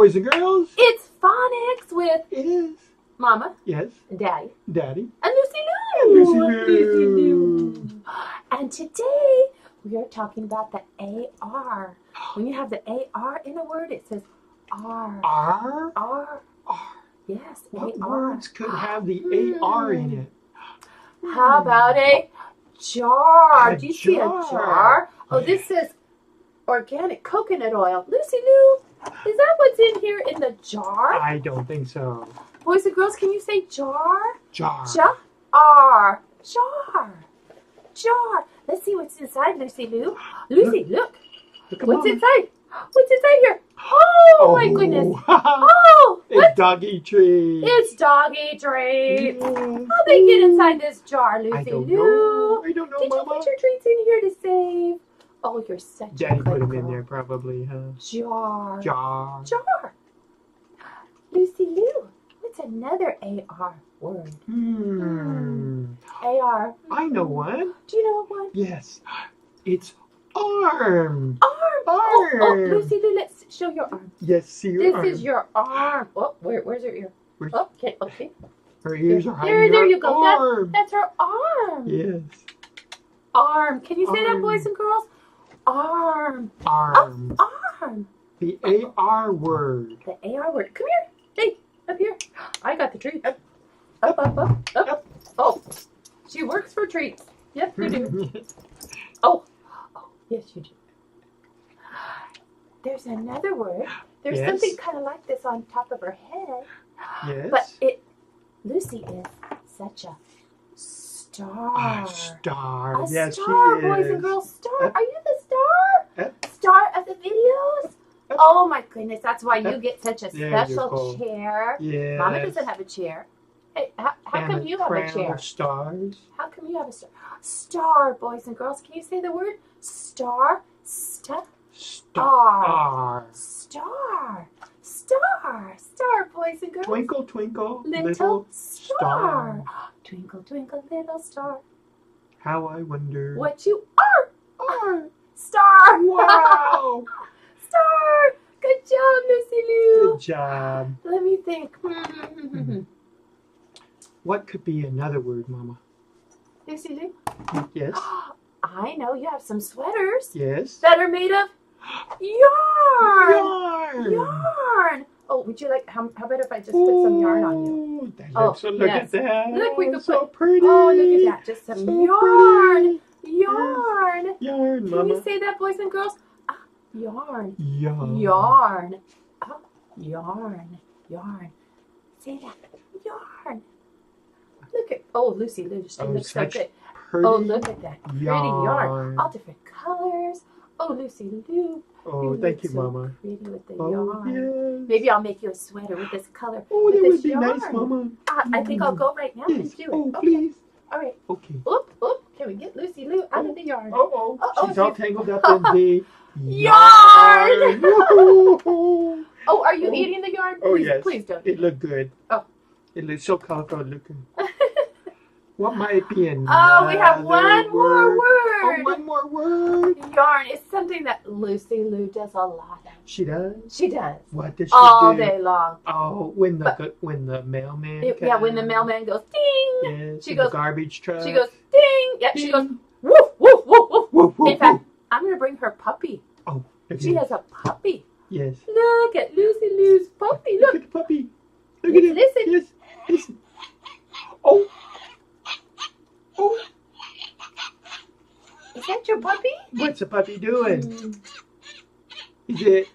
boys and girls. It's Phonics with It is. Mama. Yes. And Daddy. Daddy. And Lucy Lou. And Lucy Lou. And today we are talking about the AR. When you have the AR in a word, it says R. R? R. R. Yes, What AR. words could have the AR in it? How about a jar? A Do you see a jar. jar? Oh, this says organic coconut oil. Lucy Lou, is that what's in here in the jar? I don't think so. Boys and girls, can you say jar? Jar. Jar. Jar. Jar. Let's see what's inside, Lucy Lou. Lucy, look. What's inside? What's inside here? Oh, my goodness. Oh, it's doggy treats. It's doggy treats. Yeah. How'd they get inside this jar, Lucy I don't Lou? know. I don't know, Did Mama. you put your treats in here to save? Oh, you're such Daddy a good put them girl. in there probably, huh? Jar. Jar. Jar. Lucy Lou, what's another AR word? AR. I know one. Do you know what one? Yes. It's arm. Arm. Arm. Oh, Lucy Lou, let's show your arm. Yes, see your arm. This is your arm. Oh, where's her ear? Where's- Okay, okay. Her ears are There hiding you go. arm. That's her arm. Yes. Arm. Can you say that, Arm. boys and girls? Arm. Arm. Arm. The AR word. The AR word. Come here. Hey, up here. I got the treat. Up. Oh, she works for treats. Yep, you do. Oh, yes, you do. There's another word. There's Yes. something kind of like this on top of her head. Yes. But Lucy is such a star. A star. A Yes, star, she is. boys and girls. Star. Are you the star? Yep. Star of the videos? Yep. Oh my goodness, that's why you Yep. get such a There you special go. chair. Yes. Mama doesn't have a chair. Hey, how And come you have a crown chair? of stars. How come you have a star? Star, boys and girls. Can you say the word? Star. Star. Star. Star, boys and girls. Twinkle, twinkle, Little star. star. Twinkle, twinkle, little star. How I wonder. What you are. Are. Star. Wow. Star. Good job, Lucy Lou. Good job. Let me think. What could be another word, Mama? Lucy Lou. Yes. I know you have some sweaters Yes. that are made of yarn. Yarn. Yarn. Oh, would you like? How about if I just put some yarn on you? Ooh, that Oh, looks so. Look yes. at that. Look, we could so put- pretty. Oh, look at that! Just some So yarn. pretty. Yarn. Yarn, Can Mama. we say that, boys and girls? Yarn. Yarn. Yarn. Oh, yarn. Yarn. Say that. Yarn. Look at. Oh, Lucy Lou. She Oh, looks so such good. Pretty Oh, look at that. Pretty yarn. yarn. All different colors. Oh, Lucy Lou. Oh, look thank you, so Mama. Pretty with the Oh, yarn. yes. Maybe I'll make you a sweater with this color. Oh, with that this would be yarn. nice, Mama. I think I'll go right now Yes. and do it. Oh, Okay. please. All right. Okay. Oop. Can we get Lucy Lou out of the yarn? Oh, Uh-oh, she's all she's- tangled up in the Yarn! Woo-hoo. Oh, are you Oh. eating the yarn? Oh, Please, yes. please don't. It looked good. Oh. It looks so colorful looking. What might be another Oh, we have one more word? word. Oh, one more word. Yarn is something that Lucy Lou does a lot of. She does? She does. What does she All do? day long. Oh, when the mailman Yeah, when the comes. mailman goes ding. Yes, She in the goes- garbage truck. She goes ding. Yeah, she goes Ding. woof, woof, woof, woof. Woof, woof, In fact, woof. I'm going to bring her puppy. Oh, look She at has a puppy. Yes. Look at Lucy Lou's puppy. Look Look. at the puppy. Look Let's at it. listen. Yes. Listen. Oh. Oh. Is that your puppy? What's the puppy doing? Mm. Is it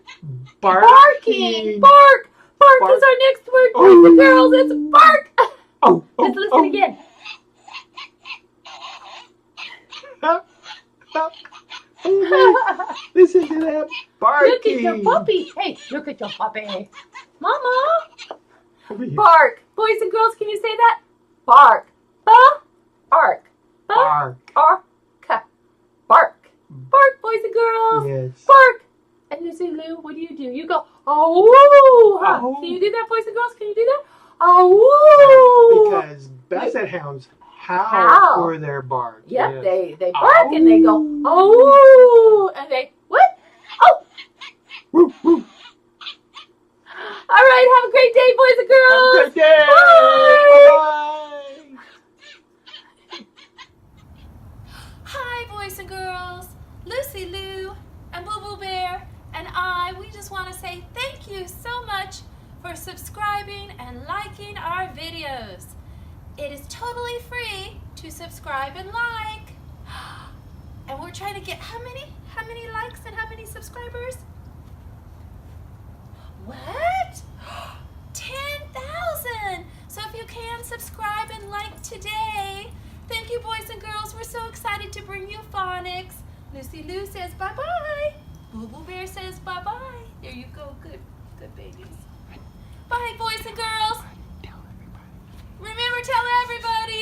Barking. barking? Bark. Bark Bark. is our next word, boys Oh. and girls. It's bark. Oh. Let's listen again. Oh, listen to that barking. Look at your puppy. Hey, look at your puppy. Mama. Over here. Bark. Boys and girls, can you say that? Bark. Bark. Bark. Bark. Bark. Bark, boys and girls. Yes. Bark. And Lucy Lou, what do? You go, oh, huh? Oh. Can you do that, boys and girls? Can you do that? Oh. Because basset hounds howl Howl. for their bark. Yep, Yes. they bark and they go, oh, and they, what? Oh, Woo, woo. All right, have a great day, boys and girls. Have a great day. Bye. Bye-bye. Hi, boys and girls. Lucy Lou and Boo Boo Bear and I, we just want to say thank you so much for subscribing and liking our videos. It is totally free to subscribe and like. And we're trying to get how many likes and how many subscribers? What? 10,000! So if you can, subscribe and like today. Thank you, boys and girls. We're so excited to bring you phonics. Lucy Lou says bye-bye. Boo Boo Bear says bye-bye. There you go. Good babies. Bye, boys and girls. Tell everybody. Remember, tell everybody.